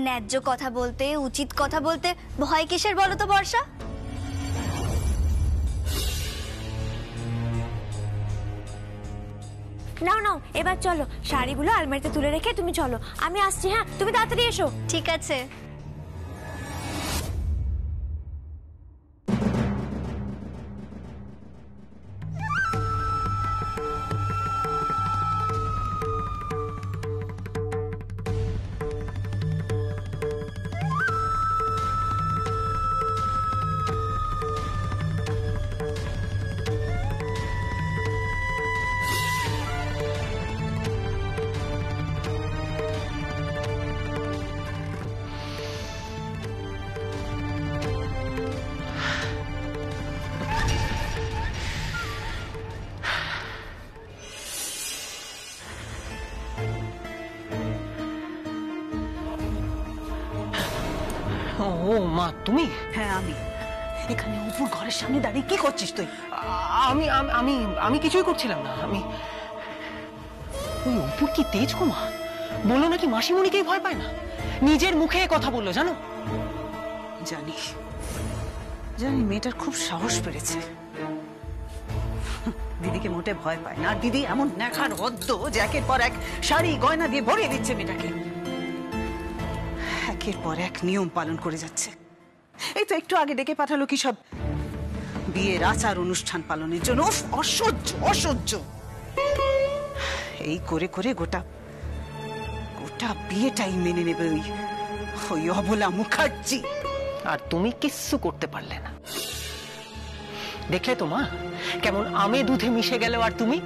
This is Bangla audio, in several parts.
ন্যায্য কথা বলতে, উচিত কথা বলতে ভয় কিসের বলো তো বর্ষা? নাও নাও, এবার চলো, শাড়িগুলো আলমারিতে তুলে রেখে তুমি চলো, আমি আসছি। হ্যাঁ, তুমি তাড়াতাড়ি এসো। ঠিক আছে। ও মা, তুমি? হ্যাঁ আমি। এখানে অপুর ঘরের সামনে দাঁড়িয়ে কি করছিস তুই? আমি আমি আমি কিছুই করছিলাম না। আমি ওই অপুর কি তেজ গো মা, বললো নাকি মাসিমণিকেই ভয় পায় না, নিজের মুখে কথা বললো জানো। জানি জানি, মেয়েটার খুব সাহস বেড়েছে। দিদিকে মোটে ভয় পায় না, আর দিদি এমন ন্যাকার হদ্দ যে একের পর এক শাড়ি গয়না দিয়ে ভরিয়ে দিচ্ছে মেয়েটাকে, একের পর এক নিয়ম পালন করে যাচ্ছে। এই তো একটু আগে ডেকে পাঠালো কি সব বিয়ের আচার অনুষ্ঠান পালনের জন্য। অসহ্য অসহ্য। এই করে করে গোটা গোটা বিয়েটাই মেনে নেবে ওই অবলা মুখার্জি। আর তুমি কিচ্ছু করতে পারলে না। দেখলে তো মা, কেমন আমে দুধে মিশে গেল, আর তুমি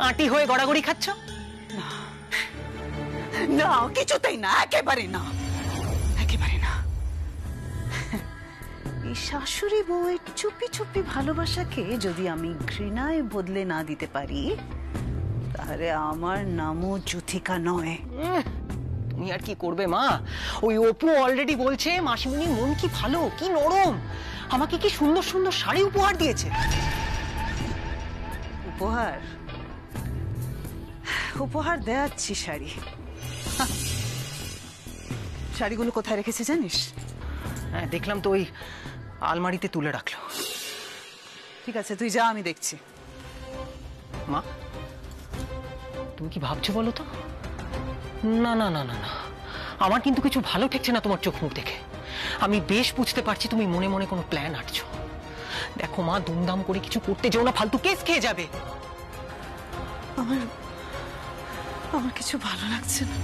আটি হয়ে গড়াগড়ি খাচ্ছ। না, কিছুতেই না, একেবারে না, একেবারে না। এই শাশুড়ি বউয়ের চুপি চুপি ভালোবাসাকে যদি আমি ঘৃণায় বদলে না দিতে পারি, তাহলে আমার নামও যুথিকা নয়। তুমি আর কি করবে মা? ওই অপু অলরেডি বলছে মাসিমণির মন কি ভালো, কি নরম, আমাকে কি সুন্দর সুন্দর শাড়ি উপহার দিয়েছে। উপহার? উপহার দেয়াচ্ছি শাড়ি। শাড়িগুলো কোথায় রেখেছে জানিস? হ্যাঁ দেখলাম তো, ওই আলমারিতে তুলে রাখলো। ঠিক আছে, তুই যা, আমি দেখছি। মা তুমি কি ভাবছো বলো তো? না না না না না, আমার কিন্তু কিছু ভালো ঠেকছে না তোমার চোখ মুখ দেখে। আমি বেশ বুঝতে পারছি তুমি মনে মনে কোনো প্ল্যান আঁটছো। দেখো মা, দুমদাম করে কিছু করতে যেও না, ফালতু কেস খেয়ে যাবে। আমার আমার কিছু ভালো লাগছে না,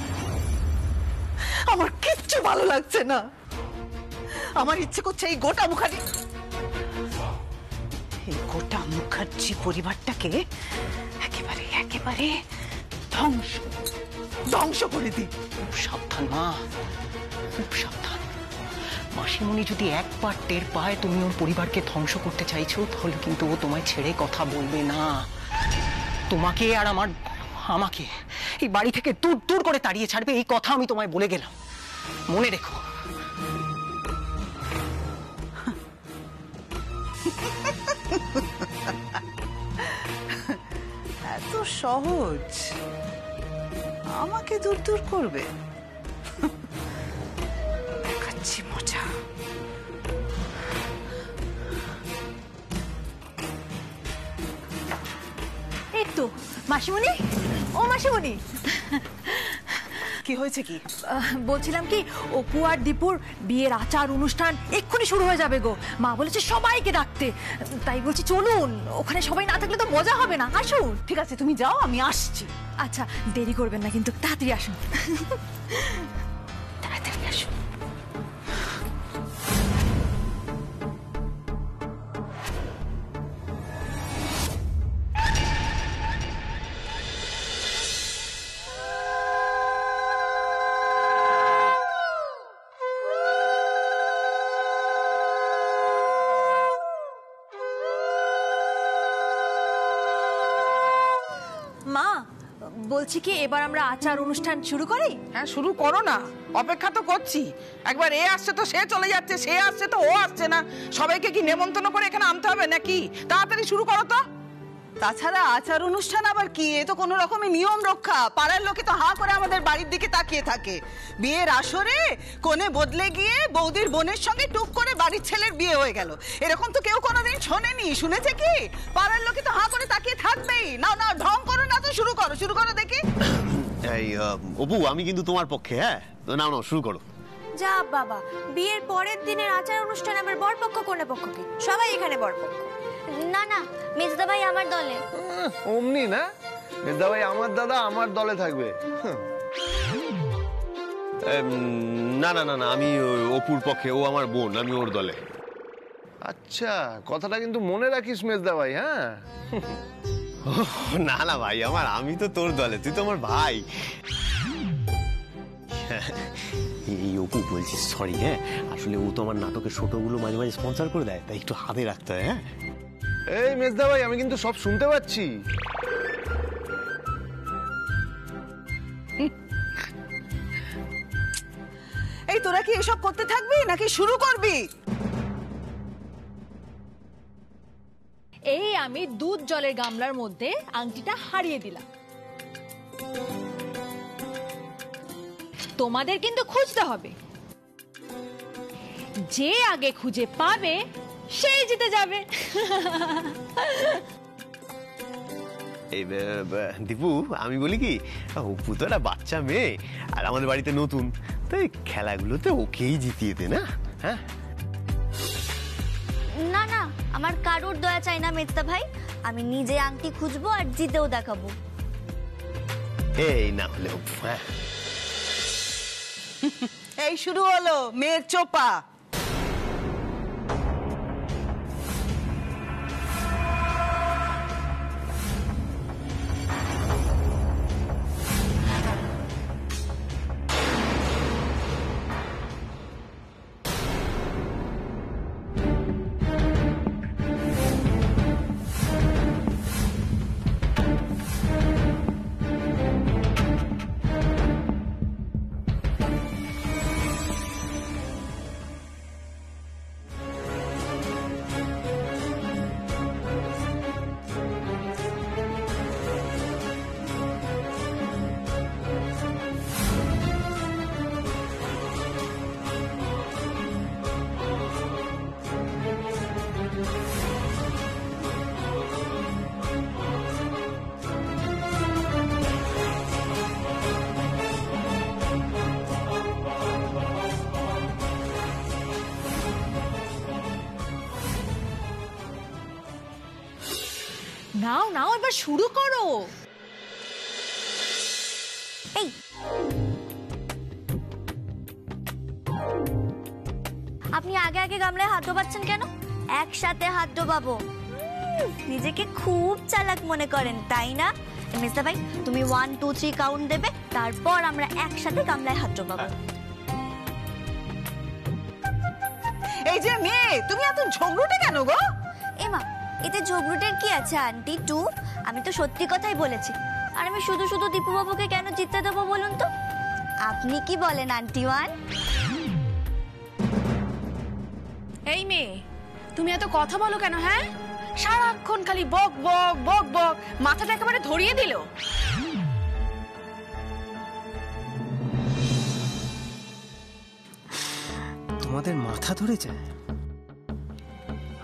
আমার কিচ্ছু ভালো লাগছে না। আমার ইচ্ছে করছে এই গোটা মুখার্জি পরিবারটাকে একেবারে একেবারে ধ্বংস ধ্বংস করে দিই। খুব সাবধান মা, খুব সাবধান। মাসিমণি যদি একবার টের পায় তুমি ওর পরিবারকে ধ্বংস করতে চাইছো, তাহলে কিন্তু ও তোমায় ছেড়ে কথা বলবে না। তোমাকে আর আমাকে এই বাড়ি থেকে দূর দূর করে তাড়িয়ে ছাড়বে, এই কথা আমি তোমায় বলে গেলাম, মনে রেখো। এত সহজ আমাকে দূর দূর করবে? দেখাচ্ছি মজা। এই তো মাসিমণি, ও মাসিমণি। কি হয়েছে কি? বলছিলাম কি, অপু আর দীপুর বিয়ের আচার অনুষ্ঠান এক্ষুনি শুরু হয়ে যাবে গো। মা বলেছে সবাইকে ডাকতে, তাই বলছি চলুন, ওখানে সবাই না থাকলে তো মজা হবে না। আসুন। ঠিক আছে, তুমি যাও, আমি আসছি। আচ্ছা, দেরি করবেন না কিন্তু, তাড়াতাড়ি আসুন। তাড়াতাড়ি আসুন। মা বলছি কি, এবার আমরা আচার অনুষ্ঠান শুরু করি? হ্যাঁ শুরু করো না, অপেক্ষা তো করছি। একবার এ আসছে তো সে চলে যাচ্ছে, সে আসছে তো ও আসছে না। সবাইকে কি নেমন্তন্ন করে এখানে আনতে হবে নাকি? তাড়াতাড়ি শুরু করো তো। তাছাড়া আচার অনুষ্ঠান আবার কি, এ তো কোনো রকমের নিয়ম রক্ষা। পাড়ার লোকে তো হা করে আমাদের বাড়ির দিকে তাকিয়ে থাকে। বিয়ের আসরে কোণে বদলে গিয়ে বৌদির বোনের সঙ্গে টুক করে বাড়ির ছেলের বিয়ে হয়ে গেল, এরকম তো কেউ কোনোদিন শোনেনি। শুনেছে কি? পাড়ার লোকে তো হা করে তাকিয়ে থাকবেই। নাও নাও, ঢং করো না তো, শুরু করো, শুরু করো দেখি। এই অপু, আমি কিন্তু তোমার পক্ষে। হ্যাঁ, তো নাও নাও, শুরু করো। যা বাবা, বিয়ের পরের দিনের আচার অনুষ্ঠান আবার বরপক্ষ কোনে পক্ষ কি সবাই এখানে বরপক্ষ। না না, মেজদা ভাই আমার দলে। অমনি না, মেজদা ভাই আমার দাদা, আমার দলে থাকবে। না না না না, আমি অপুর পক্ষে, ও আমার বোন, আমি ওর দলে। আচ্ছা, কথাটা কিন্তু মনে রাখিস মেজদা ভাই। হ্যাঁ, না না ভাই আমার, আমি তো তোর দলে, তুই তো আমার ভাই। এই অপু বলছি, সরি। হ্যাঁ, আসলে ও তো আমার নাটকের ছোটগুলো মাঝে মাঝে স্পন্সর করে দেয়, তাই একটু হাতে রাখতে হয়। হ্যাঁ, এই মেজদা ভাই, আমি কিন্তু সব শুনতে পাচ্ছি। এই তোরা কি এসব করতে থাকবি নাকি শুরু করবি? এই আমি দুধ জলের গামলার মধ্যে আংটিটা হারিয়ে দিলাম। তোমাদের কিন্তু খুঁজতে হবে, যে আগে খুঁজে পাবে সেই জিতে যাবে। এই দীপু, আমি বলি কি, অপু তো একটা বাচ্চা মেয়ে, আর আমাদের বাড়িতে নতুন, তাই খেলাগুলোতে ওকেই জিতিয়ে দে না। হ্যাঁ, না না, আমার কারোর দয়া চাই না মেজদা ভাই, আমি নিজে আংটি খুঁজবো আর জিতেও দেখাবো। এই না হলে অপু। হ্যাঁ, এই শুরু হলো মেয়ের চোপা। নাও নাও, এবার শুরু করো। এই আপনি আগে আগে গামলায় হাত ডোবাচ্ছেন কেন? একসাথে হাত ডোবাবো। নিজেকে খুব চালাক মনে করেন তাই না? মেজদা ভাই, তুমি 1 2 3 কাউন্ট দেবে, তারপর আমরা একসাথে গামলায় হাত ডোবাবো। এই যে মেয়ে, তুমি এত ঝগড়ুটে কেন গো? এমা, এতে ঝগড়ুটের কি আছে আন্টি 2? আমি তো সত্যি কথাই বলেছি। আর আমি শুধু শুধু দীপু বাবুকে কেন জিততে দেবো বলুন তো? আপনি কি বলেন আন্টি 1? এই মেয়ে, তুমি এত কথা বলো কেন? হ্যাঁ, সারাক্ষণ খালি বক বক বক বক, মাথাটা একেবারে ধরিয়ে দিল। তোমাদের মাথা ধরে যায়,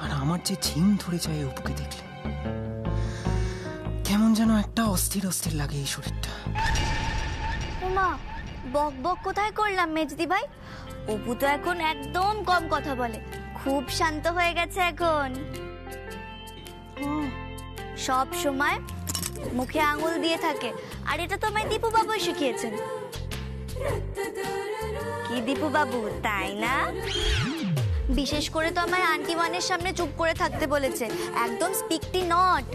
আর আমার যে ঝিম ধরে যায় অপুকে দেখলে। কেমন যেন একটা অস্থির অস্থির লাগে এই শরীরটা। ওমা, বক বক কোথায় করলাম মেজদি ভাই? অপু তো এখন একদম কম কথা বলে, খুব শান্ত হয়ে গেছে এখন। সব সময় মুখে আঙুল দিয়ে থাকে, আর এটা তো আমায় দীপু বাবু শিখিয়েছেন। কি দীপু বাবু, তাই না? বিশেষ করে তো আমায় আন্টি 1-এর সামনে চুপ করে থাকতে বলেছে, একদম স্পিকটি নট।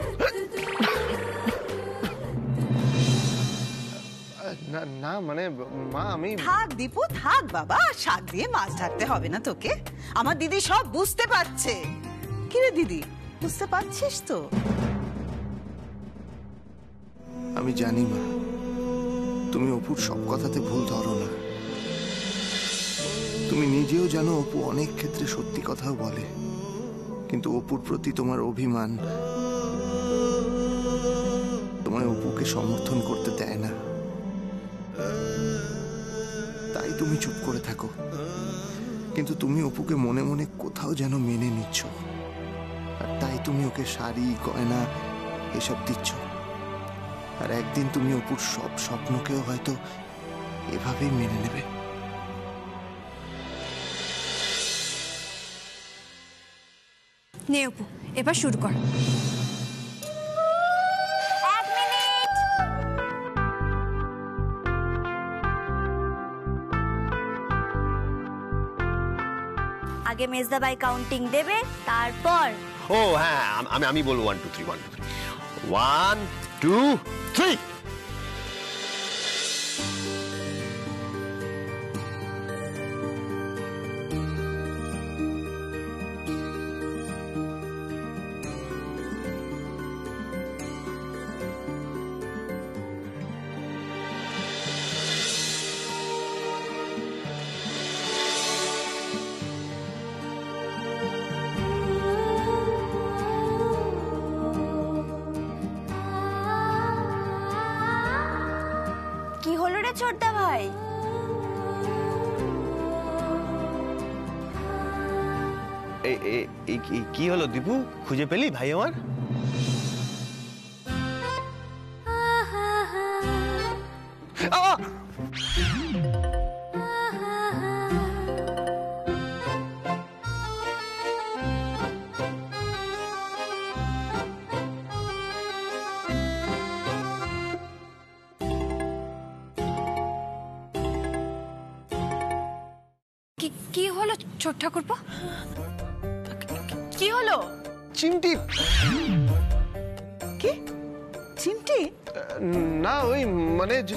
না না, মানে মা, আমি থাক দীপু থাক বাবা, শাক দিয়ে মাছ ঢাকতে হবে না তোকে। আমার দিদি সব বুঝতে পারছে। কি রে দিদি, বুঝতে পারছিস তো? আমি জানি মা, তুমি অপুর সব কথাতে ভুল ধরো না। তুমি নিজেও জানো অপু অনেক ক্ষেত্রে সত্যি কথাও বলে, কিন্তু অপুর প্রতি তোমার অভিমান অপুকে সমর্থন করতে দেয় না, তাই তুমি চুপ করে থাকো। কিন্তু তুমি অপুকে মনে মনে কোথাও যেন মেনে নিচ্ছ, আর তাই তুমি ওকে শাড়ি গয়না এসব দিচ্ছ। আর একদিন তুমি অপুর সব স্বপ্নকেও হয়তো এভাবেই মেনে নেবে। নে অপু, এবার শুরু কর। আগে মেজদাবাই কাউন্টিং দেবে, তারপর ও হ্যাঁ, আমি বলবো 1 2 3 1 2 3 কি হলো রে ছোটদা ভাই? কি হলো দীপু, খুঁজে পেলি ভাই আমার? কি হলো ছোট ঠাকুরপো? কি হলো? চিমটি। কি চিমটি? না ওই মানে কি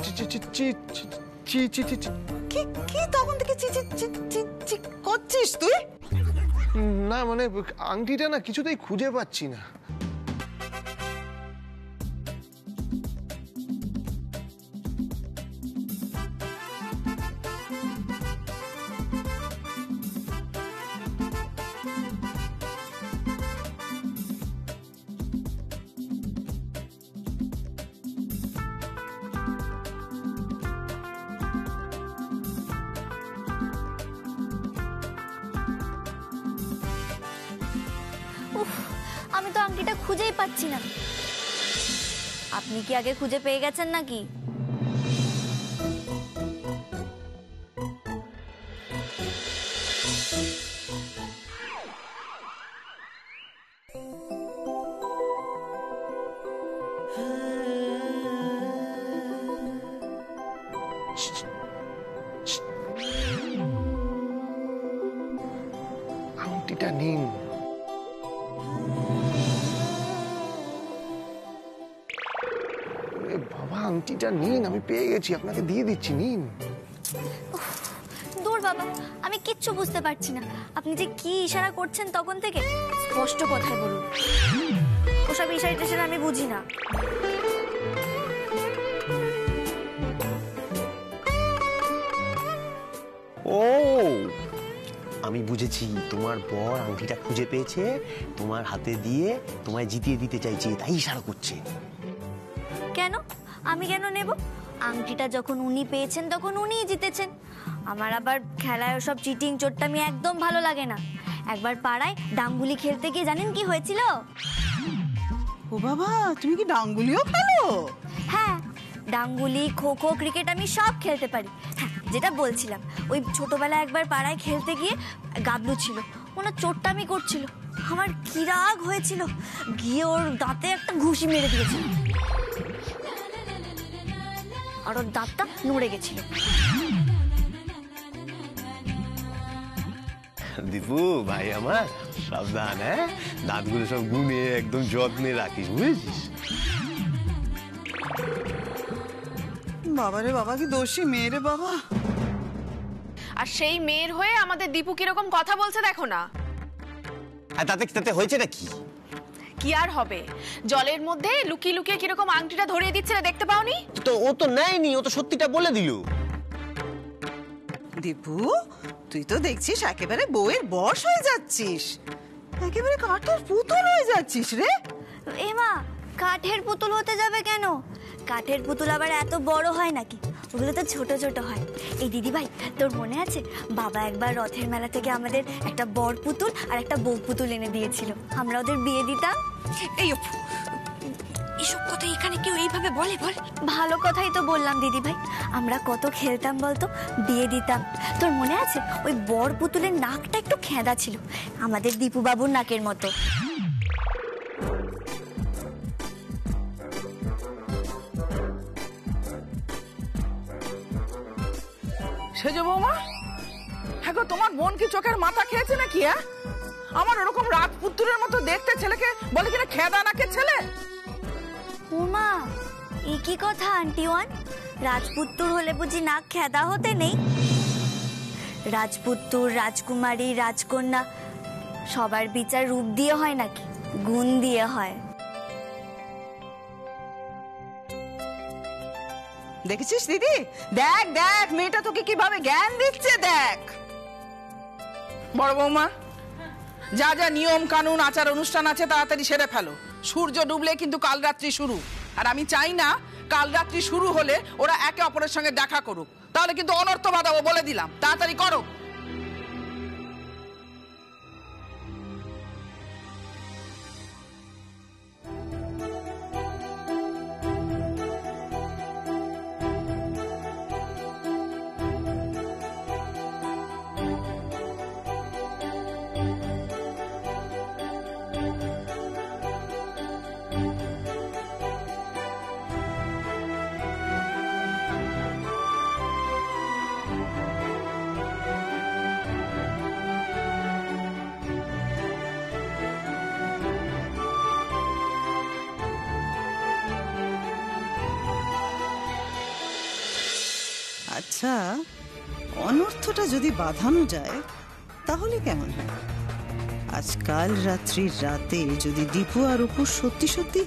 কি তখন থেকে চি চি চি চি চি করছিস তুই? না মানে আংটিটা না কিছুতেই খুঁজে পাচ্ছি না। উফ, আমি তো আংটিটা খুঁজেই পাচ্ছি না। আপনি কি আগে খুঁজে পেয়ে গেছেন নাকি? আংটিটা নিন। বাবা আংটিটা নিন, আমি পেয়ে গেছি, আপনাকে দিয়ে দিচ্ছি, নিন। দূর বাবা, আমি কিচ্ছু বুঝতে পারছি না। আপনি যে কি ইশারা করছেন তখন থেকে, স্পষ্ট কথায় বলুন। ওসব ইশারা টিশারা আমি বুঝি না। ও আমি বুঝেছি, তোমার বর আংটিটা খুঁজে পেয়েছে, তোমার হাতে দিয়ে তোমায় জিতিয়ে দিতে চাইছে, তাই ইশারা করছে। কেন? আমি কেন নেব? আংটিটা যখন উনি পেয়েছেন তখন উনিই জিতেছেন। আমার আবার খেলায় ওসব চিটিং চোট্টামি একদম ভালো লাগে না। একবার পাড়ায় ডাঙ্গুলি খেলতে গিয়ে জানেন কি হয়েছিল? ও বাবা, তুমি কি ডাঙ্গুলিও খেলো? হ্যাঁ, ডাঙ্গুলি, খো খো, ক্রিকেট আমি সব খেলতে পারি। হ্যাঁ, যেটা বলছিলাম, ওই ছোটবেলায় একবার পাড়ায় খেলতে গিয়ে গাবলু ছিল, ওনার চোট্টামি করছিল। আমার কি রাগ হয়েছিল, গিয়ে ওর দাঁতে একটা ঘুষি মেরে দিয়েছিল, আর ওর দাঁতটা নড়ে গেছিল। দীপু ভাই আমার, সাবধান, হ্যাঁ, দাঁতগুলো সব গুনে একদম যত্নে রাখিস, বুঝেছিস? বাবারে বাবা, কি দোষী মেয়ে রে বাবা। আর সেই মেয়ের হয়ে আমাদের দীপু কিরকম কথা বলছে দেখো না। আর তাতে হয়েছে নাকি? কি আর হবে, জলের মধ্যে লুকিয়ে লুকিয়ে কিরকম আংটিটা ধরিয়ে দিচ্ছে, দেখতে পাওনি? তো ও তো নেয়নি, ও তো সত্যিটা বলে দিল। দীপু, তুই তো দেখছিস একেবারে বউয়ের বশ হয়ে যাচ্ছিস, একেবারে কাঠের পুতুল হয়ে যাচ্ছিস রে। এমা, কাঠের পুতুল হতে যাবে কেন? কাঠের পুতুল আবার এত বড় হয় নাকি? ওগুলো তো ছোট ছোট হয়। এই দিদি ভাই, তোর মনে আছে বাবা একবার রথের মেলা থেকে আমাদের একটা বর পুতুল আর একটা বউ পুতুল এনে দিয়েছিল, আমরা ওদের বিয়ে দিতাম। এই এসব কথা এখানে কেউ এইভাবে বলে? বল। ভালো কথাই তো বললাম দিদি ভাই, আমরা কত খেলতাম বলতো, বিয়ে দিতাম। তোর মনে আছে ওই বর পুতুলের নাকটা একটু খেঁদা ছিল, আমাদের দীপু বাবুর নাকের মতো। সেজো বৌমা, হ্যাঁ গো, তোমার বোন কি চোখের মাথা খেয়েছে নাকি? হ্যাঁ, আমার ওরকম রাজপুত্রের মতো দেখতে ছেলেকে বলে কিনা খেদা নাকের ছেলে। উমা, এই কি কথা আন্টি ওয়ান? রাজপুত্তুর হলে বুঝি নাক খেদা হতে নেই? রাজপুত্তুর, রাজকুমারী, রাজকন্যা সবার বিচার রূপ দিয়ে হয় নাকি গুণ দিয়ে হয়? দেখেছিস দিদি? দেখ দেখ মেয়েটা তোকে কিভাবে জ্ঞান দিচ্ছে, দেখ। বড় বৌমা, যা যা নিয়ম কানুন আচার অনুষ্ঠান আছে তাড়াতাড়ি সেরে ফেলো। সূর্য ডুবলে কিন্তু কাল রাত্রি শুরু, আর আমি চাই না কাল রাত্রি শুরু হলে ওরা একে অপরের সঙ্গে দেখা করুক, তাহলে কিন্তু অনর্থ বাঁধাবো বলে দিলাম। তাড়াতাড়ি করো। আচ্ছা, অনর্থটা যদি বাঁধানো যায় তাহলে কেমন হয়? আজকাল রাত্রির রাতে যদি দীপু আর অপু সত্যি সত্যি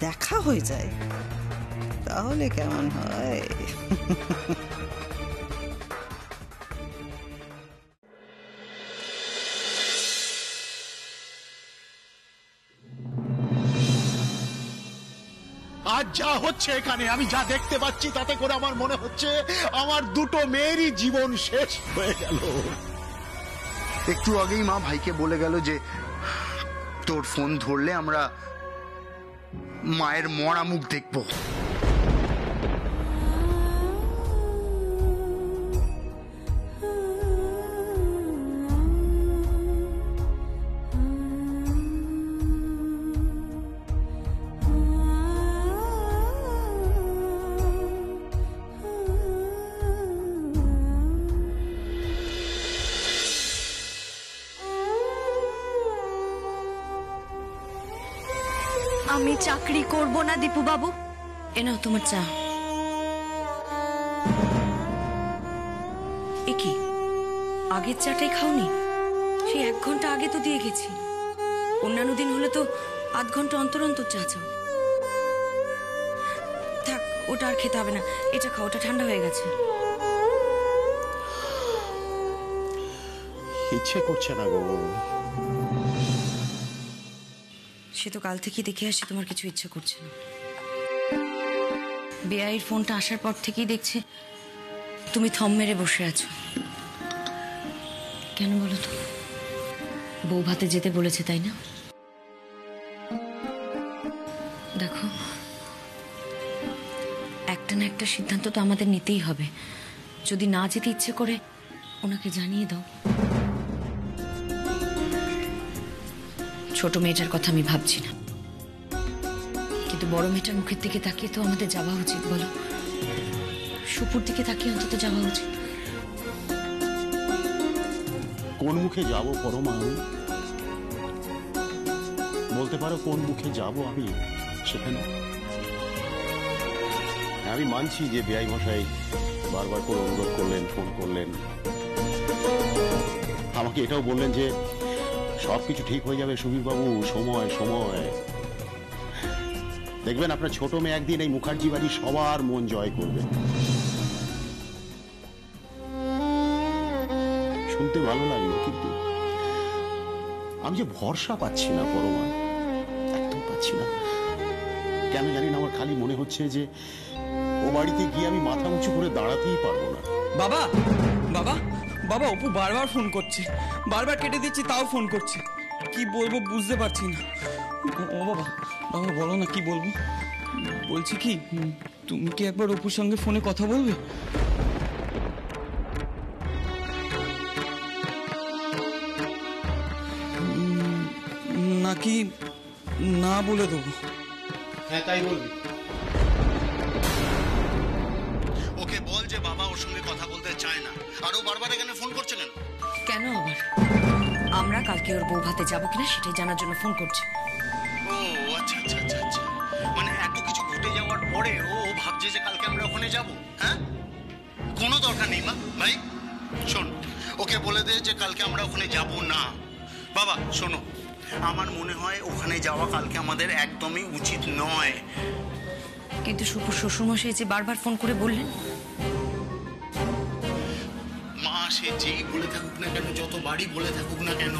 দেখা হয়ে যায় তাহলে কেমন হয়? আজ যা হচ্ছে এখানে, আমি যা দেখতে পাচ্ছি তাতে করে আমার মনে হচ্ছে আমার দুটো মেয়েরই জীবন শেষ হয়ে গেল। একটু আগেই মা ভাইকে বলে গেল যে তোর ফোন ধরলে আমরা মায়ের মরা মুখ দেখবো। আমি চাকরি করব না দীপু বাবু। এ নাও তোমার চা। এ কি, আগের চাটাই খাওনি? সেই 1 ঘন্টা আগে তো দিয়ে গেছি। অন্যান্য দিন হলে তো আধ ঘন্টা অন্তর অন্তর চা চাও। থাক, ওটা আর খেতে হবে না, এটা খাও, ওটা ঠান্ডা হয়ে গেছে। ইচ্ছে করছে না গো। সে তো কাল থেকে দেখে আসি তোমার কিছু ইচ্ছে করছে না। বেআইয়ের ফোনটা আসার পর থেকেই দেখছি তুমি থম মেরে বসে আছো। কেন বলো তো? বউ ভাতে যেতে বলেছে তাই না? দেখো, একটা না একটা সিদ্ধান্ত তো আমাদের নিতেই হবে। যদি না যেতে ইচ্ছে করে ওনাকে জানিয়ে দাও। ছোট মেয়েটার কথা আমি ভাবছি না, কিন্তু বড় মেয়েটার মুখের দিকে তাকিয়ে তো আমাদের যাওয়া উচিত। বলো, সুপুর দিকে তাকিয়ে অন্তত যাওয়া উচিত। কোন মুখে যাব পরমা? বলতে পারো কোন মুখে যাব আমি সেখানে? আমি মানছি যে বেআই মশাই বারবার করে অনুরোধ করলেন, ফোন করলেন, আমাকে এটাও বললেন যে সবকিছু ঠিক হয়ে যাবে সুবীর বাবু, সময় সময়। দেখবেন আপনার ছোট মেয়ে একদিন এই মুখার্জি বাড়ি সবার মন জয় করবে। শুনতে ভালো লাগলো, কিন্তু আমি যে ভরসা পাচ্ছি না পরমা, একদম পাচ্ছি না। কেন জানি না আমার খালি মনে হচ্ছে যে ও বাড়িতে গিয়ে আমি মাথা উঁচু করে দাঁড়াতেই পারবো না। বাবা বাবা বাবা, অপু বারবার ফোন করছে, বারবার কেটে দিচ্ছি তাও ফোন করছে। কি বলবো বুঝতে পারছি না। ও বাবা, বাবা বলো না কি বলবো। বলছি কি, তুমি কি একবার অপুর সঙ্গে ফোনে কথা বলবে? নাকি না বলে দেবো? হ্যাঁ তাই বলবি। ওকে বল যে বাবা ওর সঙ্গে কথা বলতে চায় না, আর ও বারবার এখানে ফোন করছে কেন? কেন আবার? আমরা কালকে ওর বউ ভাতে যাবো কিনা সেটাই জানার জন্য ফোন করছি। ও আচ্ছা আচ্ছা আচ্ছা আচ্ছা, মানে এত কিছু ঘটে যাওয়ার পরে ও ভাবছে যে কালকে আমরা ওখানে যাব? হ্যাঁ, কোনো দরকার নেই মা। ভাই শোন, ওকে বলে দে যে কালকে আমরা ওখানে যাব না। বাবা শোনো, আমার মনে হয় ওখানে যাওয়া কালকে আমাদের একদমই উচিত নয়। কিন্তু সুপুর শ্বশুরমশাই যে বারবার ফোন করে বললেন। মা সে যেই বলে থাকুক না কেন, যতবারই বলে থাকুক না কেন,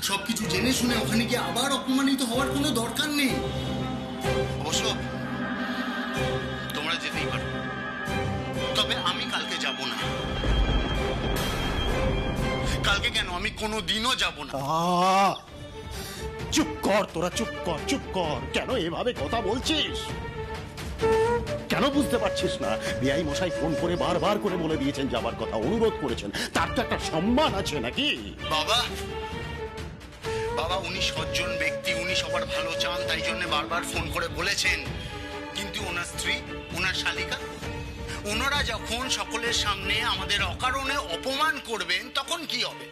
সবকিছু জেনে শুনে ওখানে গিয়ে আবার অপমানিত হওয়ার কোনো দরকার নেই। অবশ্য তোমরা যেতেই পারো, তবে আমি কালকে যাব না। কালকে কেন, আমি কোনোদিনও যাব না। চুপ কর তোরা, চুপ কর চুপ কর। কেন এভাবে কথা বলছিস? কেন বুঝতে পারছিস না? বিআই মশাই ফোন করে বারবার করে বলে দিয়েছেন যাবার কথা, অনুরোধ করেছেন। তার তো একটা সম্মান আছে নাকি? বাবা বাবা, উনি সজ্জন ব্যক্তি, উনি সবার ভালো চান, তাই জন্য বারবার ফোন করে বলেছেন। কিন্তু ওনার স্ত্রী, ওনার শালিকা, ওনারা যখন সকলের সামনে আমাদের অকারণে অপমান করবেন তখন কি হবে?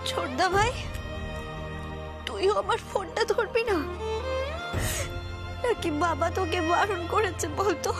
ছোটদা ভাই, তুইও আমার ফোনটা ধরবি না নাকি বাবা তোকে বারণ করেছে বলতো?